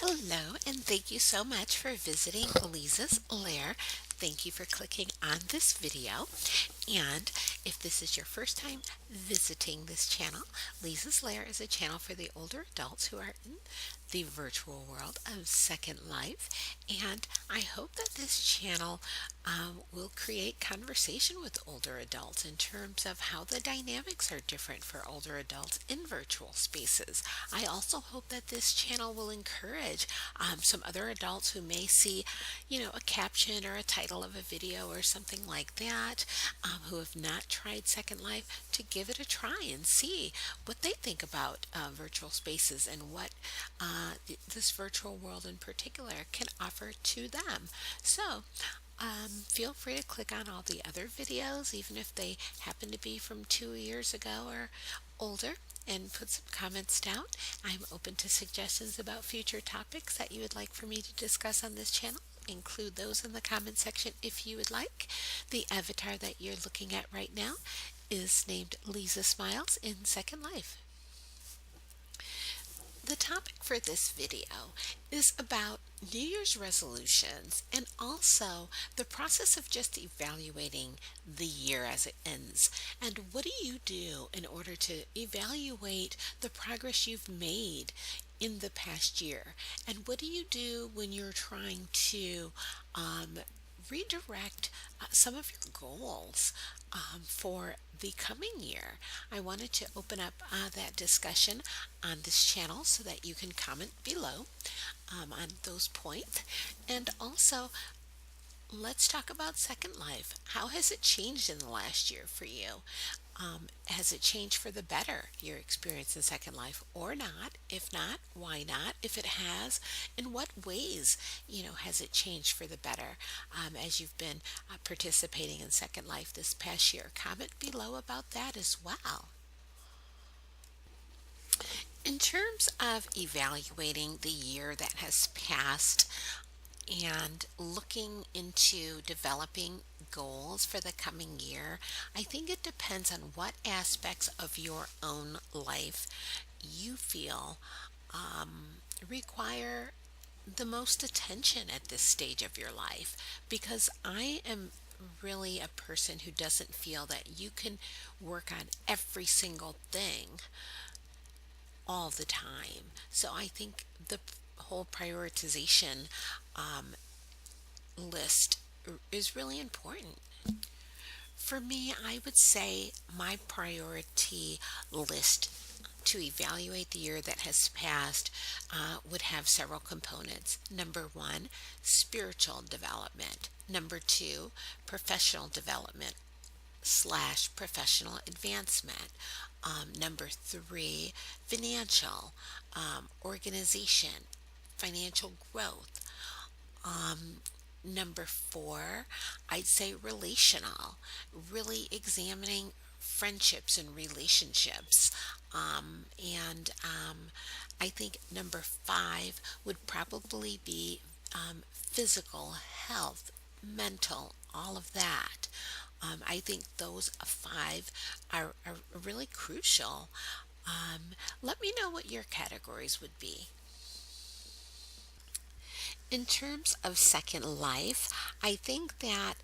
Hello, and thank you so much for visiting Leezah's Lair. Thank you for clicking on this video. And if this is your first time visiting this channel, Leezah's Lair is a channel for the older adults who are in the virtual world of Second Life. And I hope that this channel will create conversation with older adults in terms of how the dynamics are different for older adults in virtual spaces. I also hope that this channel will encourage some other adults who may see, a caption or a title of a video or something like that, who have not tried Second Life, to give it a try and see what they think about virtual spaces and what this virtual world in particular can offer to them. So, feel free to click on all the other videos, even if they happen to be from 2 years ago or older, and put some comments down. I'm open to suggestions about future topics that you would like for me to discuss on this channel. Include those in the comment section if you would like. The avatar that you're looking at right now is named Leezah Smiles in Second Life. The topic for this video is about New Year's resolutions and also the process of just evaluating the year as it ends. And what do you do in order to evaluate the progress you've made in the past year? And what do you do when you're trying to redirect some of your goals for the coming year? I wanted to open up that discussion on this channel so that you can comment below on those points. And also, let's talk about Second Life. How has it changed in the last year for you? Has it changed for the better, your experience in Second Life, or not? If not, why not? If it has, in what ways, has it changed for the better as you've been participating in Second Life this past year? Comment below about that as well. In terms of evaluating the year that has passed, and looking into developing goals for the coming year, I think it depends on what aspects of your own life you feel require the most attention at this stage of your life. Because I am really a person who doesn't feel that you can work on every single thing all the time. So I think the whole prioritization list is really important. For me, I would say my priority list to evaluate the year that has passed would have several components. Number one, spiritual development. Number two, professional development slash professional advancement. Number three, financial organization, financial growth. Number four, I'd say relational, really examining friendships and relationships. And I think number five would probably be physical health, mental, all of that. I think those five are really crucial. Let me know what your categories would be. In terms of Second Life, I think that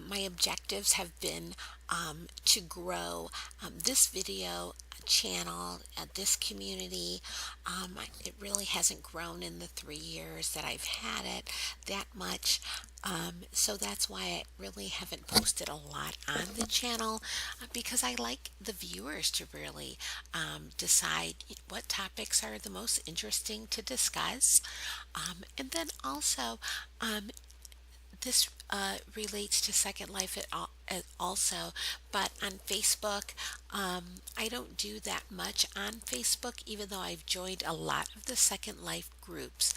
my objectives have been to grow this video channel, this community. It really hasn't grown in the 3 years that I've had it that much. So that's why I really haven't posted a lot on the channel, because I like the viewers to really decide what topics are the most interesting to discuss. And then also, this relates to Second Life also, but on Facebook, I don't do that much on Facebook, even though I've joined a lot of the Second Life groups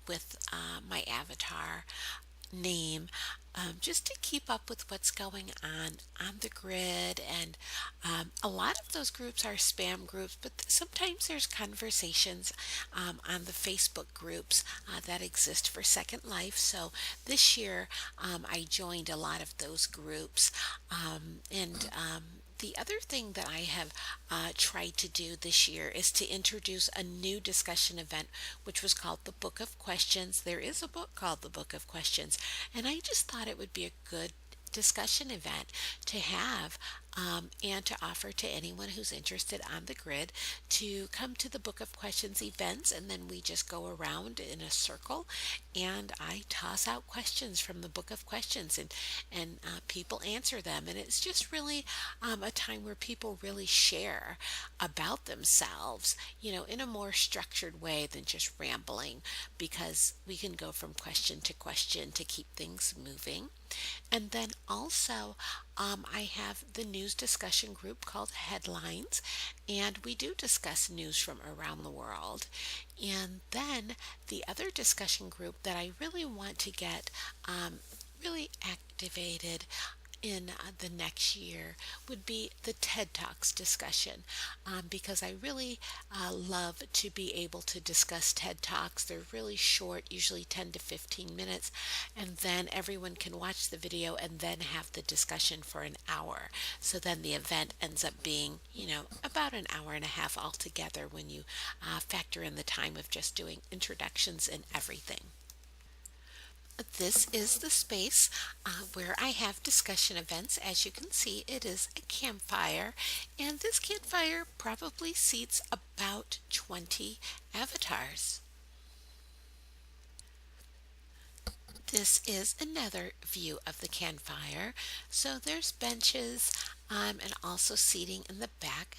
with my avatar name, just to keep up with what's going on the grid. And a lot of those groups are spam groups, but sometimes there's conversations on the Facebook groups that exist for Second Life. So this year I joined a lot of those groups, and The other thing that I have tried to do this year is to introduce a new discussion event, which was called the Book of Questions. There is a book called the Book of Questions, and I just thought it would be a good discussion event to have and to offer to anyone who's interested on the grid to come to the Book of Questions events, and then we just go around in a circle and I toss out questions from the Book of Questions, and people answer them, and it's just really a time where people really share about themselves, in a more structured way than just rambling, because we can go from question to question to keep things moving. And then also, I have the news discussion group called Headlines, and we do discuss news from around the world. And then the other discussion group that I really want to get really activated in the next year would be the TED Talks discussion, because I really love to be able to discuss TED Talks. They're really short, usually 10 to 15 minutes, and then everyone can watch the video and then have the discussion for an hour. So then the event ends up being, about an hour and a half altogether when you factor in the time of just doing introductions and everything. This is the space where I have discussion events. As you can see, it is a campfire, and this campfire probably seats about 20 avatars. This is another view of the campfire. So there's benches and also seating in the back.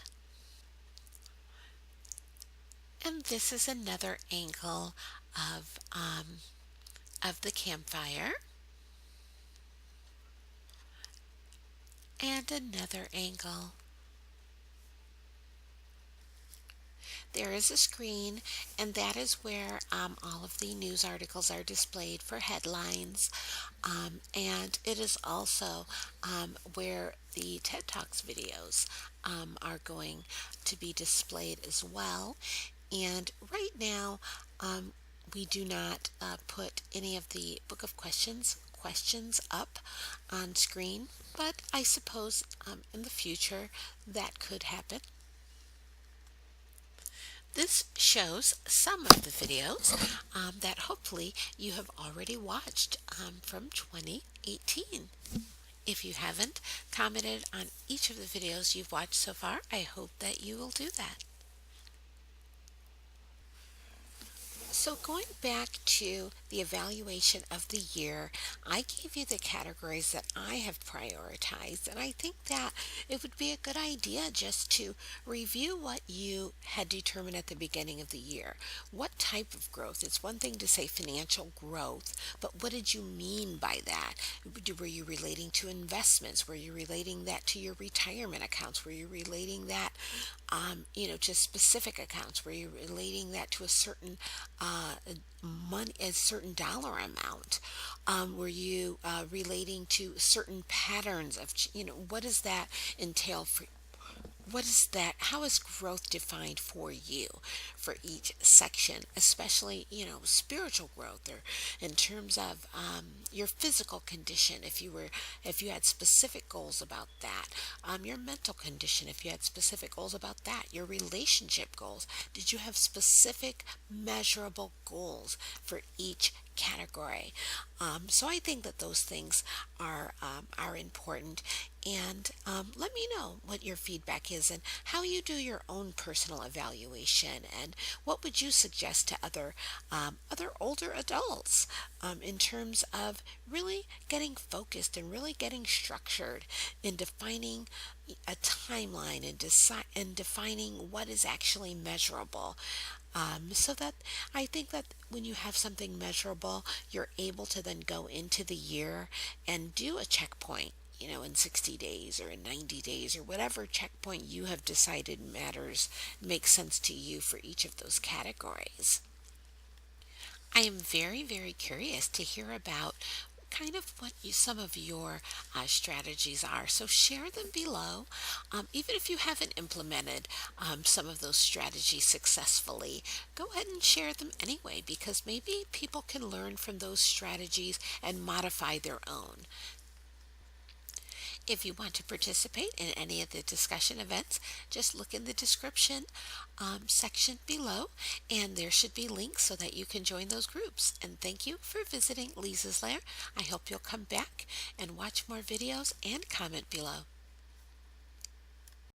And this is another angle of the campfire. And another angle. There is a screen, and that is where all of the news articles are displayed for headlines. And it is also where the TED Talks videos are going to be displayed as well. And right now, we do not put any of the Book of questions up on screen, but I suppose in the future that could happen. This shows some of the videos that hopefully you have already watched from 2018. If you haven't commented on each of the videos you've watched so far, I hope that you will do that. So going back to the evaluation of the year, I gave you the categories that I have prioritized, and I think that it would be a good idea just to review what you had determined at the beginning of the year. What type of growth? It's one thing to say financial growth, but what did you mean by that? Were you relating to investments? Were you relating that to your retirement accounts? Were you relating that to specific accounts? Were you relating that to a certain money, a certain dollar amount? Were you relating to certain patterns of, what does that entail for what is that? How is growth defined for you for each section, especially, spiritual growth, or in terms of your physical condition, if you had specific goals about that, your mental condition, if you had specific goals about that, your relationship goals. Did you have specific measurable goals for each category? So I think that those things are important. And let me know what your feedback is and how you do your own personal evaluation, and what would you suggest to other older adults in terms of really getting focused and really getting structured in defining a timeline, and defining what is actually measurable. So that I think that when you have something measurable, you're able to then go into the year and do a checkpoint, in 60 days or in 90 days, or whatever checkpoint you have decided makes sense to you for each of those categories. I am very, very curious to hear about kind of what some of your strategies are. So share them below. Even if you haven't implemented some of those strategies successfully, go ahead and share them anyway, because maybe people can learn from those strategies and modify their own. If you want to participate in any of the discussion events, just look in the description section below, and there should be links so that you can join those groups. And thank you for visiting Leezah's Lair. I hope you'll come back and watch more videos and comment below.